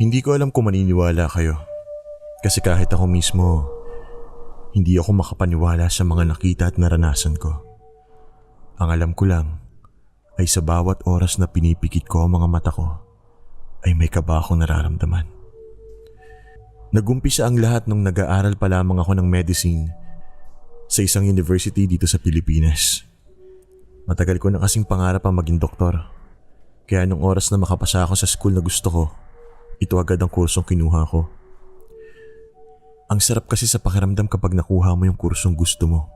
Hindi ko alam kung maniniwala kayo. Kasi kahit ako mismo, hindi ako makapaniwala sa mga nakita at naranasan ko. Ang alam ko lang ay sa bawat oras na pinipikit ko ang mga mata ko, ay may kaba akong nararamdaman. Nagumpisa ang lahat nung nag-aaral pa lamang ako ng medicine sa isang university dito sa Pilipinas. Matagal ko na kasing pangarap ang maging doktor. Kaya nung oras na makapasa ako sa school na gusto ko, ito agad ang kursong kinuha ko. Ang sarap kasi sa pakiramdam kapag nakuha mo yung kursong gusto mo.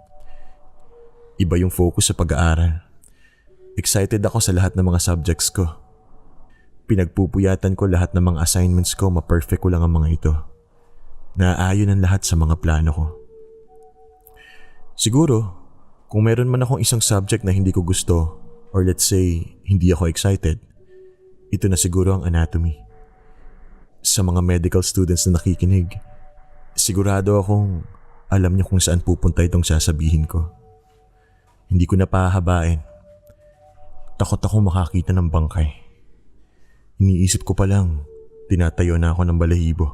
Iba yung focus sa pag-aaral. Excited ako sa lahat ng mga subjects ko. Pinagpupuyatan ko lahat ng mga assignments ko, ma-perfect ko lang ang mga ito. Naaayon ang lahat sa mga plano ko. Siguro, kung meron man akong isang subject na hindi ko gusto, or let's say, hindi ako excited, ito na siguro ang anatomy. Sa mga medical students na nakikinig, sigurado akong alam niyo kung saan pupunta itong sasabihin ko. Hindi ko na pahahabain. Takot ako makakita ng bangkay. Iniisip ko pa lang, tinatayo na ako ng balahibo.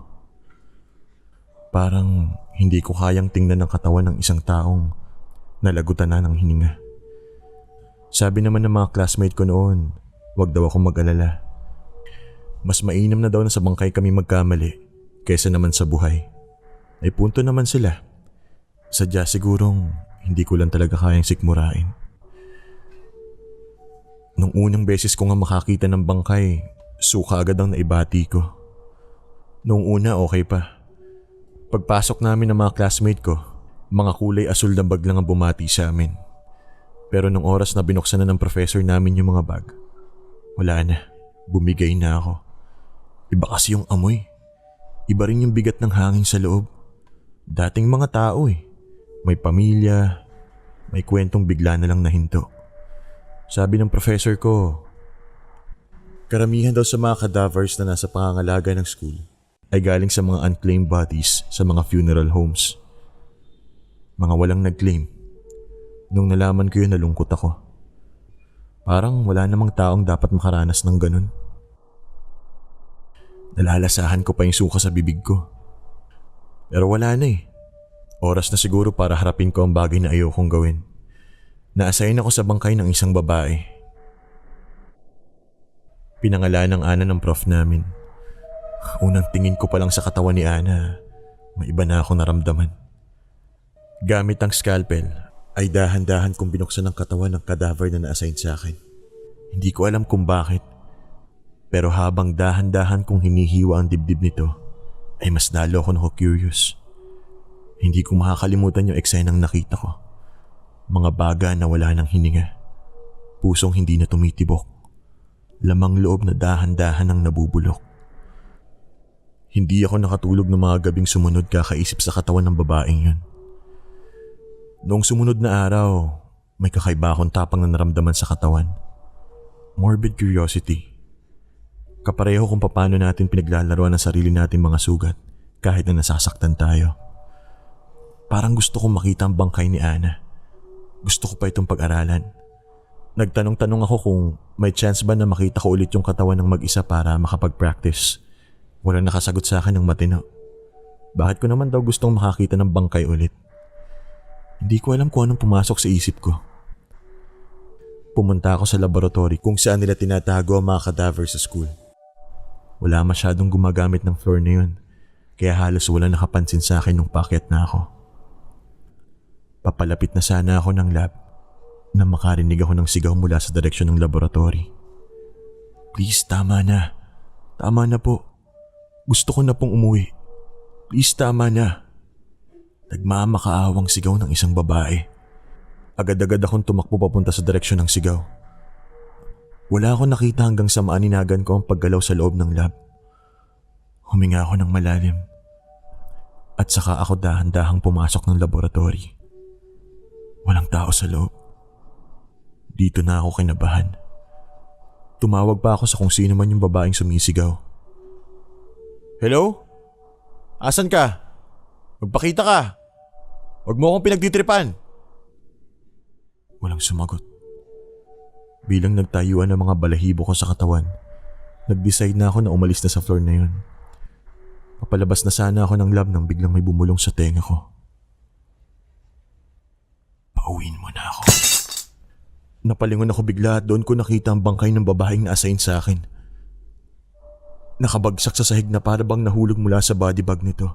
Parang hindi ko kayang tingnan ng katawan ng isang taong nalagutan na ng hininga. Sabi naman ng mga classmate ko noon, wag daw akong mag-alala. Mas mainam na daw na sa bangkay kami magkamali kaysa naman sa buhay. Ay punto naman sila. Sadya sigurong hindi ko lang talaga kayang sikmurain. Nung unang beses ko nga makakita ng bangkay, suka agad ang naibati ko. Noong una okay pa. Pagpasok namin ng mga classmate ko, mga kulay asul na bag lang ang bumati sa amin. Pero nung oras na binuksan na ng professor namin yung mga bag, wala na, bumigay na ako. Iba kasi yung amoy. Iba rin yung bigat ng hangin sa loob. Dating mga tao may pamilya, may kwentong bigla na lang nahinto. Sabi ng professor ko, karamihan daw sa mga cadavers na nasa pangangalaga ng school ay galing sa mga unclaimed bodies sa mga funeral homes. Mga walang nag-claim. Nung nalaman ko yun, nalungkot ako. Parang wala namang taong dapat makaranas ng ganun. Nalalasahan ko pa yung suka sa bibig ko. Pero wala na Oras na siguro para harapin ko ang bagay na ayokong gawin. Na-assign ako sa bangkay ng isang babae. Pinangalan ng Ana ng prof namin. Unang tingin ko pa lang sa katawan ni Ana, may iba na akong naramdaman. Gamit ang scalpel, ay dahan-dahan kong binuksan ang katawan ng cadaver na na-assign sa akin. Hindi ko alam kung bakit, pero habang dahan-dahan kong hinihiwa ang dibdib nito, ay mas lalo ako curious. Hindi ko makakalimutan yung eksenang nakita ko. Mga baga na wala ng hininga. Pusong hindi na tumitibok. Lamang loob na dahan-dahan ang nabubulok. Hindi ako nakatulog ng mga gabing sumunod kakaisip sa katawan ng babaeng yun. Noong sumunod na araw, may kakaiba akong tapang na naramdaman sa katawan. Morbid curiosity. Kapareho kung paano natin pinaglalaroan ang sarili natin mga sugat kahit na nasasaktan tayo. Parang gusto kong makita ang bangkay ni Ana. Gusto ko pa itong pag-aralan. Nagtanong-tanong ako kung may chance ba na makita ko ulit yung katawan ng mag-isa para makapag-practice. Walang nakasagot sa akin ng matino. Bakit ko naman daw gustong makakita ng bangkay ulit? Hindi ko alam kung anong pumasok sa isip ko. Pumunta ako sa laboratory kung saan nila tinatago ang mga cadaver sa school. Wala masyadong gumagamit ng floor na yun, kaya halos wala nakapansin sa akin nung paakyat na ako. Papalapit na sana ako ng lab na makarinig ako ng sigaw mula sa direksyon ng laboratory. Please, tama na. Tama na po. Gusto ko na pong umuwi. Please, tama na. Nagmamakaawang sigaw ng isang babae. Agad-agad akong tumakbo papunta sa direksyon ng sigaw. Wala akong nakita hanggang sa maaninagan ko ang paggalaw sa loob ng lab. Huminga ako ng malalim. At saka ako dahan-dahang pumasok ng laboratory. Walang tao sa loob. Dito na ako kinabahan. Tumawag pa ako sa kung sino man yung babaeng sumisigaw. Hello? Asan ka? Magpakita ka. Huwag mo akong pinagtitripan. Walang sumagot. Bilang nagtayuan ng mga balahibo ko sa katawan, nag-decide na ako na umalis na sa floor na yun. Papalabas na sana ako ng lab nang biglang may bumulong sa tenga ko. Pauwiin mo na ako. Napalingon ako bigla at doon ko nakita ang bangkay ng babaeng na-assign sa akin. Nakabagsak sa sahig na para bang nahulog mula sa body bag nito.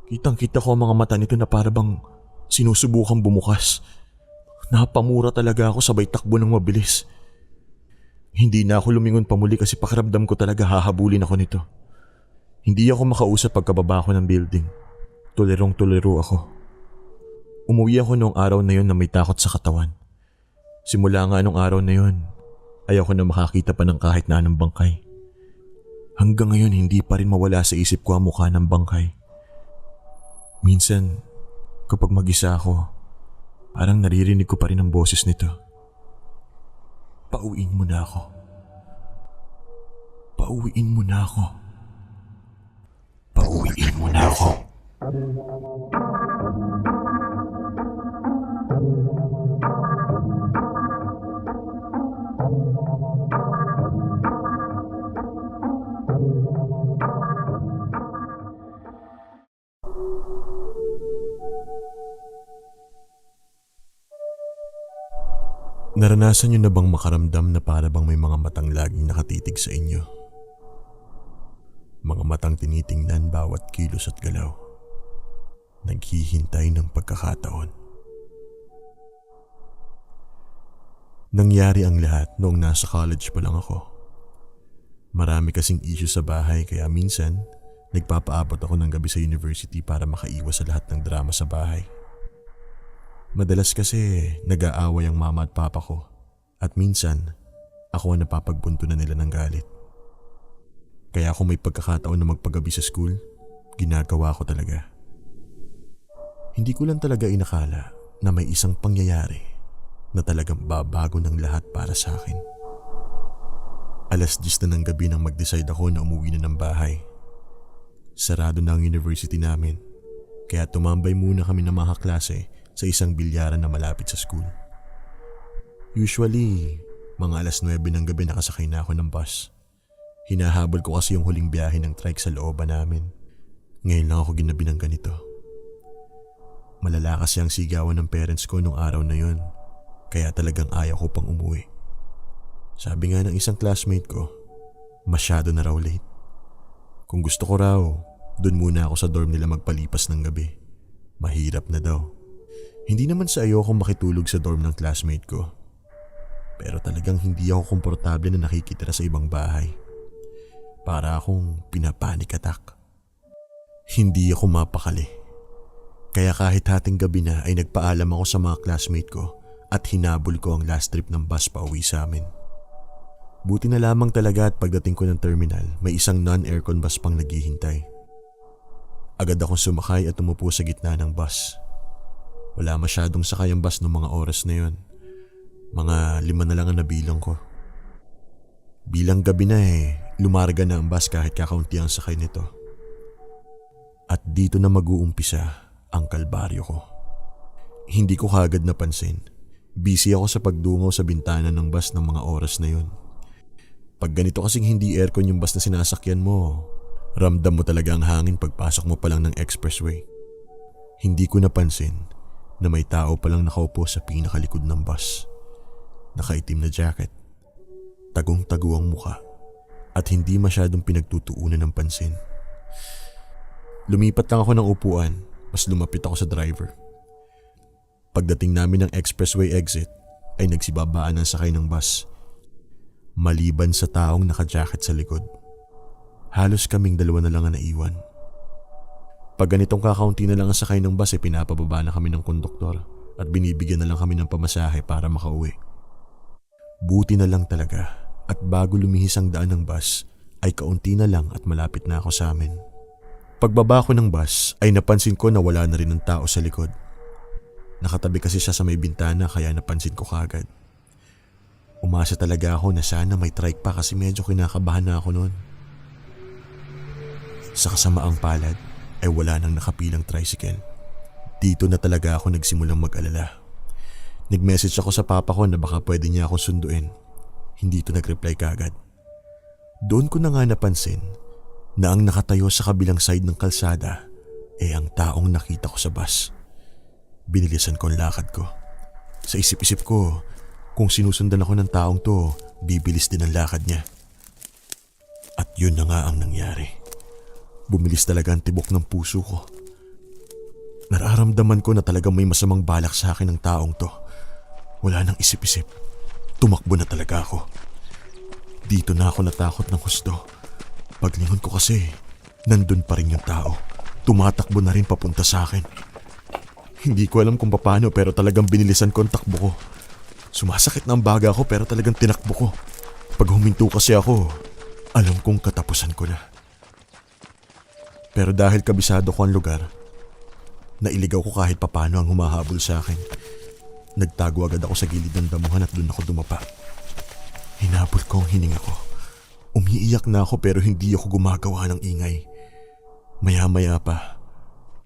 Kitang-kita ko ang mga mata nito na para bang sinusubukang bumukas. Napamura talaga ako sabay takbo ng mabilis. Hindi na ako lumingon pa muli kasi pakiramdam ko talaga hahabulin ako nito. Hindi ako makausap pagkababa ko ng building. Tulerong-tulero ako. Umuwi ako noong araw na yon na may takot sa katawan. Simula nga nung araw na yon, ayaw ko na makakita pa ng kahit na anong bangkay. Hanggang ngayon hindi pa rin mawala sa isip ko ang mukha ng bangkay. Minsan, kapag mag-isa ako, parang naririnig ko pa rin ang boses nito. Pauwiin mo na ako. Pauwiin mo na ako. Pauwiin mo na ako. Naranasan niyo na bang makaramdam na para bang may mga matang laging nakatitig sa inyo? Mga matang tinitingnan bawat kilos at galaw. Naghihintay ng pagkakataon. Nangyari ang lahat noong nasa college pa lang ako. Marami kasing issue sa bahay kaya minsan nagpapaabot ako ng gabi sa university para makaiwas sa lahat ng drama sa bahay. Madalas kasi nag-aaway ang mama at papa ko at minsan ako ang napapagbuntunan nila ng galit. Kaya kung may pagkakataon na magpagabi sa school, ginagawa ko talaga. Hindi ko lang talaga inakala na may isang pangyayari na talagang babago ng lahat para sa akin. 10:00 na ng gabi nang mag-decide ako na umuwi na ng bahay. Sarado na ang university namin kaya tumambay muna kami ng mga klase sa isang bilyaran na malapit sa school. Usually, mga 9:00 ng gabi nakasakay na ako ng bus. Hinahabol ko kasi yung huling biyahe ng trike sa looban namin. Ngayon lang ako ginabi ng ganito. Malala kasi ang sigawan ng parents ko nung araw na yon, kaya talagang ayaw ko pang umuwi. Sabi nga ng isang classmate ko, masyado na raw late. Kung gusto ko raw, dun muna ako sa dorm nila magpalipas ng gabi. Mahirap na daw. Hindi naman sa ayokong makitulog sa dorm ng classmate ko. Pero talagang hindi ako komportable na nakikitira sa ibang bahay. Para akong pinapanik attack. Hindi ako mapakali. Kaya kahit hating gabi na ay nagpaalam ako sa mga classmate ko at hinabol ko ang last trip ng bus pa uwi sa amin. Buti na lamang talaga at pagdating ko ng terminal, may isang non-aircon bus pang naghihintay. Agad akong sumakay at umupo sa gitna ng bus. Wala masyadong sakay ang bus noong mga oras na yon. Mga 5 na lang ang nabilang ko. Bilang gabi na lumarga na ang bus kahit kakaunti ang sakay nito. At dito na mag-uumpisa ang kalbaryo ko. Hindi ko kagad napansin. Busy ako sa pagdungaw sa bintana ng bus ng mga oras na yon. Pag ganito kasing hindi aircon yung bus na sinasakyan mo, ramdam mo talaga ang hangin pagpasok mo pa lang ng expressway. Hindi ko napansin na may tao palang nakaupo sa pinakalikod ng bus. Nakaitim na jacket, tagong-tago ang muka at hindi masyadong pinagtutuunan ng pansin. Lumipat lang ako ng upuan, mas lumapit ako sa driver. Pagdating namin ng expressway exit ay nagsibabaan ang sakay ng bus. Maliban sa taong naka-jacket sa likod, halos kaming dalawa na lang ang naiwan. Pag ganitong kakaunti na lang ang sakay ng bus ay pinapababa na kami ng konduktor at binibigyan na lang kami ng pamasahe para makauwi. Buti na lang talaga at bago lumihis ang daan ng bus ay kaunti na lang at malapit na ako sa amin. Pagbaba ko ng bus ay napansin ko na wala na rin ng tao sa likod. Nakatabi kasi siya sa may bintana kaya napansin ko kagad. Umasa talaga ako na sana may trike pa kasi medyo kinakabahan na ako noon. Sa kasamaang palad ay wala nang nakapilang tricycle. Dito na talaga ako nagsimulang mag-alala. Nag-message ako sa papa ko na baka pwede niya ako sunduin. Hindi ito nag-reply kagad. Doon ko na nga napansin na ang nakatayo sa kabilang side ng kalsada ang taong nakita ko sa bus. Binilisan ko ang lakad ko. Sa isip-isip ko, kung sinusundan ako ng taong to, bibilis din ang lakad niya. At yun na nga ang nangyari. Bumilis talaga ang tibok ng puso ko. Nararamdaman ko na talagang may masamang balak sa akin ng taong to. Wala nang isip-isip. Tumakbo na talaga ako. Dito na ako natakot ng husto. Paglingon ko kasi, nandun pa rin yung tao. Tumatakbo na rin papunta sa akin. Hindi ko alam kung paano pero talagang binilisan ko ang takbo ko. Sumasakit na ang baga ko pero talagang tinakbo ko. Pag huminto kasi ako, alam kong katapusan ko na. Pero dahil kabisado ko ang lugar, nailigaw ko kahit papano ang humahabol sa akin. Nagtago agad ako sa gilid ng damuhan at doon ako dumapa. Hinabol ko ang hininga ko. Umiiyak na ako pero hindi ako gumagawa ng ingay. Maya-maya pa,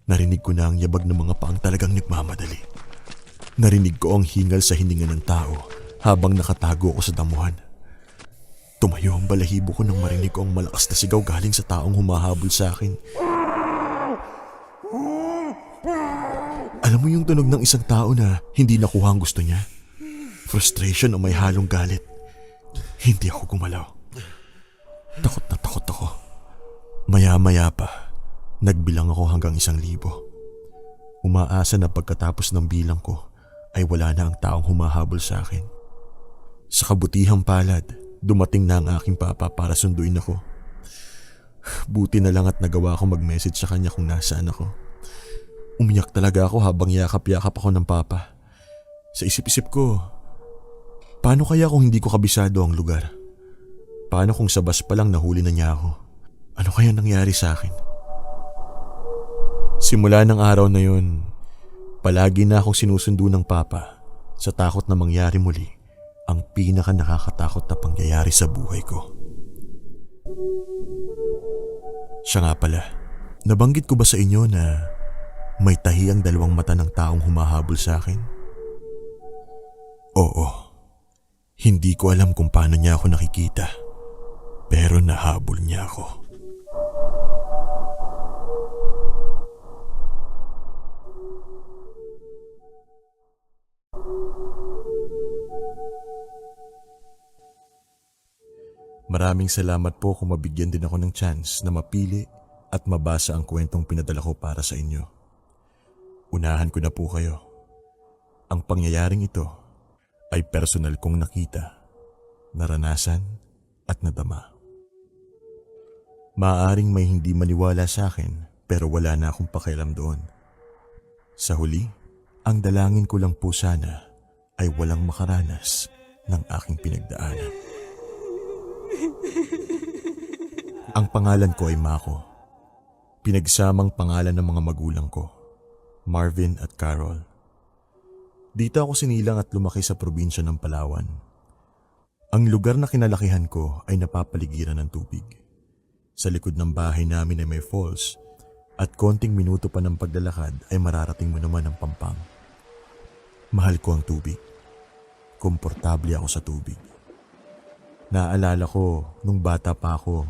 narinig ko na ang yabag ng mga paang talagang nagmamadali. Narinig ko ang hingal sa hininga ng tao habang nakatago ako sa damuhan. Tumayo ang balahibo ko nang marinig ko ang malakas na sigaw galing sa taong humahabol sa akin. Alam mo yung tunog ng isang tao na hindi nakuha ang gusto niya? Frustration o may halong galit. Hindi ako gumalaw. Takot na takot ako. Maya-maya pa, nagbilang ako hanggang 1,000. Umaasa na pagkatapos ng bilang ko ay wala na ang taong humahabol sa akin. Sa kabutihang palad, dumating na ang aking papa para sunduin ako. Buti na lang at nagawa ko mag-message sa kanya kung nasaan ako. Umiyak talaga ako habang yakap-yakap ako ng papa. Sa isip-isip ko, paano kaya kung hindi ko kabisado ang lugar? Paano kung sa bus pa lang nahuli na niya ako? Ano kaya nangyari sa akin? Simula ng araw na yun, palagi na akong sinusundo ng papa sa takot na mangyari muli ang pinaka nakakatakot na pangyayari sa buhay ko. Siya nga pala, nabanggit ko ba sa inyo na may tahi ang 2 mata ng taong humahabol sa akin? Oo, hindi ko alam kung paano niya ako nakikita, pero nahabol niya ako. Maraming salamat po kung mabigyan din ako ng chance na mapili at mabasa ang kwentong pinadala ko para sa inyo. Unahan ko na po kayo. Ang pangyayaring ito ay personal kong nakita, naranasan at nadama. Maaaring may hindi maniwala sa akin pero wala na akong pakialam doon. Sa huli, ang dalangin ko lang po sana ay walang makaranas ng aking pinagdaanan. Ang pangalan ko ay Mako. Pinagsamang pangalan ng mga magulang ko, Marvin at Carol. Dito ako sinilang at lumaki sa probinsya ng Palawan. Ang lugar na kinalakihan ko ay napapaligiran ng tubig. Sa likod ng bahay namin ay may falls at konting minuto pa ng paglalakad ay mararating mo naman ang Pampang. Mahal ko ang tubig. Komportable ako sa tubig. Naalala ko nung bata pa ako,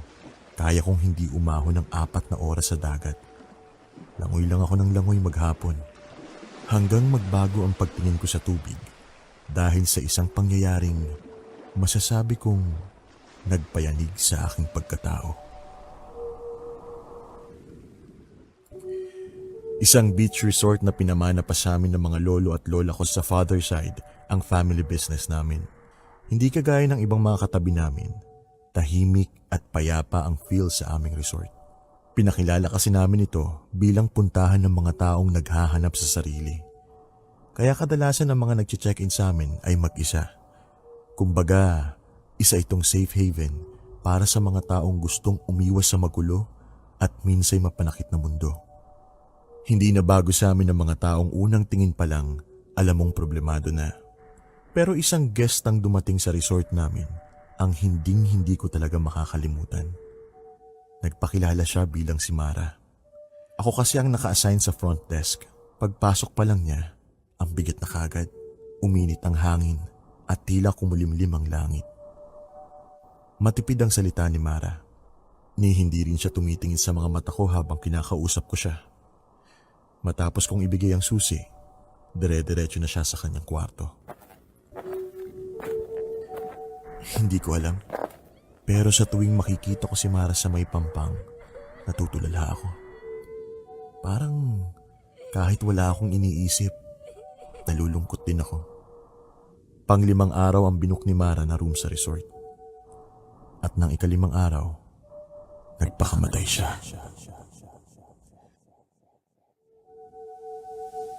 kaya kong hindi umahon ng 4 na oras sa dagat. Langoy lang ako ng langoy maghapon. Hanggang magbago ang pagtingin ko sa tubig dahil sa isang pangyayaring masasabi kong nagpayanig sa aking pagkatao. Isang beach resort na pinamana pa sa amin ng mga lolo at lola ko sa father side ang family business namin. Hindi kagaya ng ibang mga katabi namin, tahimik at payapa ang feel sa aming resort. Pinakilala kasi namin ito bilang puntahan ng mga taong naghahanap sa sarili. Kaya kadalasan ng mga nag-check-in sa amin ay mag-isa. Kumbaga, isa itong safe haven para sa mga taong gustong umiwas sa magulo at minsay mapanakit na mundo. Hindi na bago sa amin ng mga taong unang tingin pa lang alam mong problemado na. Pero isang guest ang dumating sa resort namin ang hindi ko talaga makakalimutan. Nagpakilala siya bilang si Mara. Ako kasi ang naka-assign sa front desk. Pagpasok pa lang niya, ang bigat na kagad, uminit ang hangin at tila kumulimlim ang langit. Matipid ang salita ni Mara. Ni hindi rin siya tumitingin sa mga mata ko habang kinakausap ko siya. Matapos kong ibigay ang susi, dire-diretso na siya sa kanyang kwarto. Hindi ko alam, pero sa tuwing makikita ko si Mara sa may pampang, natutulala ako. Parang kahit wala akong iniisip, nalulungkot din ako. Pang-5 araw ang binook ni Mara na room sa resort. At nang ika-5 araw, nagpakamatay siya.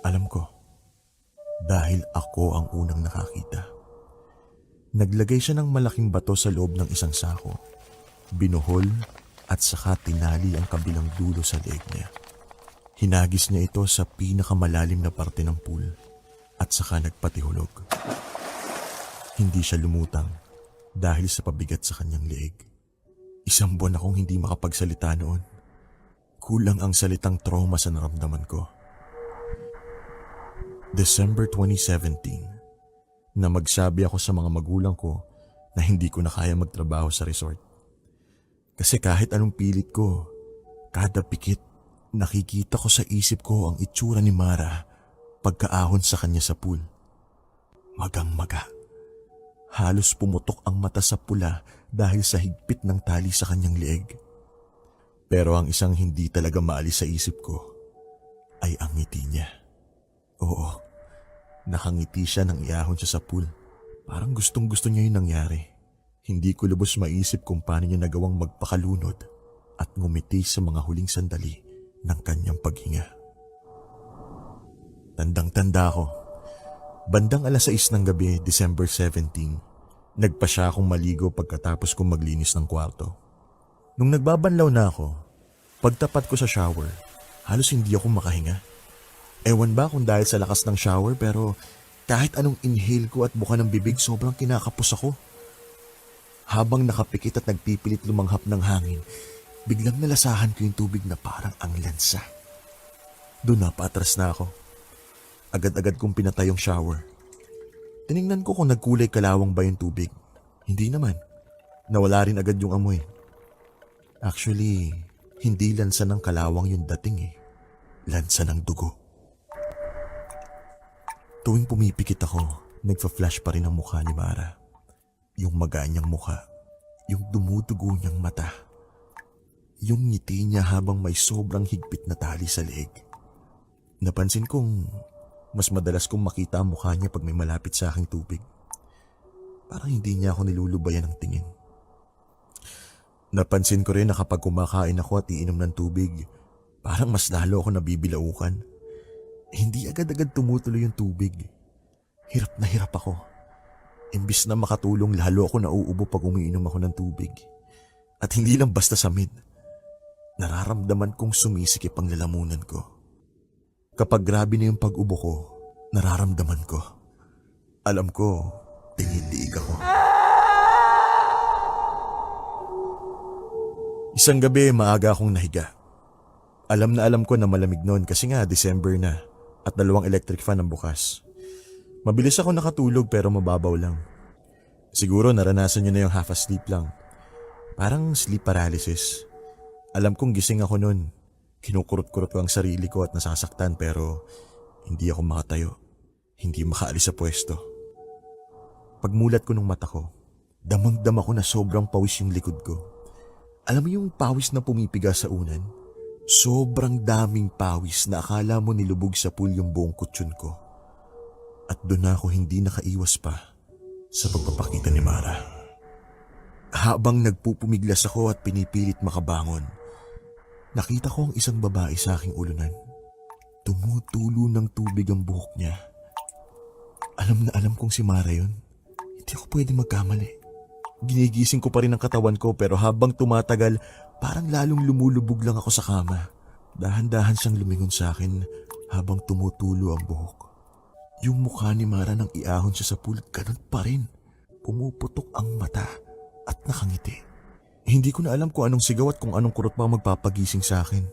Alam ko, dahil ako ang unang nakakita. Naglagay siya ng malaking bato sa loob ng isang sako, binuhol at saka tinali ang kabilang dulo sa leeg niya. Hinagis niya ito sa pinakamalalim na parte ng pool at saka nagpatihulog. Hindi siya lumutang dahil sa pabigat sa kanyang leeg. 1 buwan akong hindi makapagsalita noon. Kulang ang salitang trauma sa naramdaman ko. December 2017, na magsabi ako sa mga magulang ko na hindi ko na kaya magtrabaho sa resort. Kasi kahit anong pilit ko, kada pikit, nakikita ko sa isip ko ang itsura ni Mara pagkaahon sa kanya sa pool. Magang-maga. Halos pumutok ang mata sa pula dahil sa higpit ng tali sa kanyang leeg. Pero ang isang hindi talaga maalis sa isip ko ay ang ngiti niya. Oo, nakangiti siya nang iahon siya sa pool. Parang gustong-gusto niya yung nangyari. Hindi ko lubos maisip kung paano niya nagawang magpakalunod at ngumiti sa mga huling sandali ng kanyang paghinga. Tandang-tanda ko. Bandang 6:00 ng gabi, December 17, nagpa siya akong maligo pagkatapos kong maglinis ng kwarto. Nung nagbabanlaw na ako, pagtapat ko sa shower, halos hindi ako makahinga. Ewan ba kung dahil sa lakas ng shower pero kahit anong inhale ko at buka ng bibig sobrang kinakapos ako. Habang nakapikit at nagpipilit lumanghap ng hangin, biglang nalasahan ko yung tubig na parang ang lansa. Doon na paatras na ako. Agad-agad kong pinatay yung shower. Tiningnan ko kung nagkulay kalawang ba yung tubig. Hindi naman. Nawala rin agad yung amoy. Actually, hindi lansa ng kalawang yung dating eh. Lansa ng dugo. Tuwing pumipikit ako, nagfa-flash pa rin ang mukha ni Mara. Yung maganyang mukha, yung dumudugo niyang mata, yung ngiti niya habang may sobrang higpit na tali sa leeg. Napansin kong mas madalas kong makita ang mukha niya pag may malapit sa aking tubig. Parang hindi niya ako nilulubayan ng tingin. Napansin ko rin na kapag kumakain ako at iinom ng tubig, parang mas lalo ako nabibilaukan. Hindi agad-agad tumutuloy yung tubig. Hirap na hirap ako. Imbis na makatulong, lalo ako nauubo pag umiinom ako ng tubig. At hindi lang basta sa mid. Nararamdaman kong sumisikip ang lalamunan ko. Kapag grabe na yung pag-ubo ko, nararamdaman ko. Alam ko, tingitig ako. Isang gabi, maaga akong nahiga. Alam na alam ko na malamig noon kasi nga December na at 2 electric fan ang bukas. Mabilis ako nakatulog pero mababaw lang. Siguro naranasan nyo na yung half asleep lang. Parang sleep paralysis. Alam kong gising ako noon. Kinukurot-kurot ko ang sarili ko at nasasaktan pero hindi ako makatayo. Hindi makaalis sa pwesto. Pagmulat ko ng mata ko, damang-dama ko na sobrang pawis yung likod ko. Alam mo yung pawis na pumipiga sa unan? Sobrang daming pawis na akala mo nilubog sa pool yung buong kutsyon ko. At doon ako hindi nakaiwas pa sa pagpapakita ni Mara. Habang nagpupumiglas ako at pinipilit makabangon, nakita ko ang isang babae sa aking ulunan. Tumutulo ng tubig ang buhok niya. Alam na alam kong si Mara yun. Hindi ako pwede magkamali. Ginigising ko pa rin ang katawan ko pero habang tumatagal, parang lalong lumulubog lang ako sa kama. Dahan-dahan siyang lumingon sa akin habang tumutulo ang buhok. Yung mukha ni Mara nang iahon siya sa pool, ganun pa rin. Pumuputok ang mata at nakangiti. Hindi ko na alam kung anong sigaw at kung anong kurot pa magpapagising sa akin.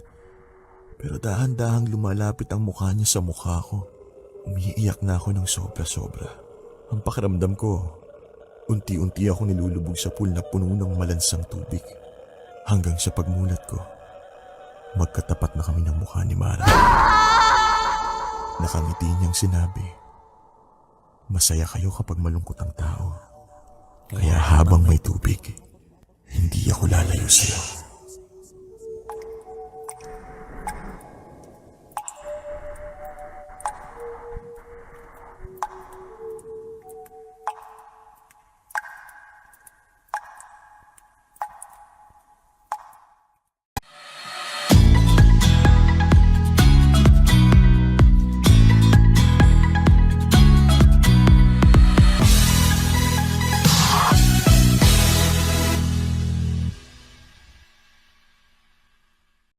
Pero dahan-dahang lumalapit ang mukha niya sa mukha ko. Umiiyak na ako ng sobra-sobra. Ang pakiramdam ko, unti-unti ako nilulubog sa pool na puno ng malansang tubig. Hanggang sa pagmulat ko, magkatapat na kami ng mukha ni Mara. Nakangiti niyang sinabi, "Masaya kayo kapag malungkot ang tao. Kaya habang may tubig, hindi ako lalayo sa'yo."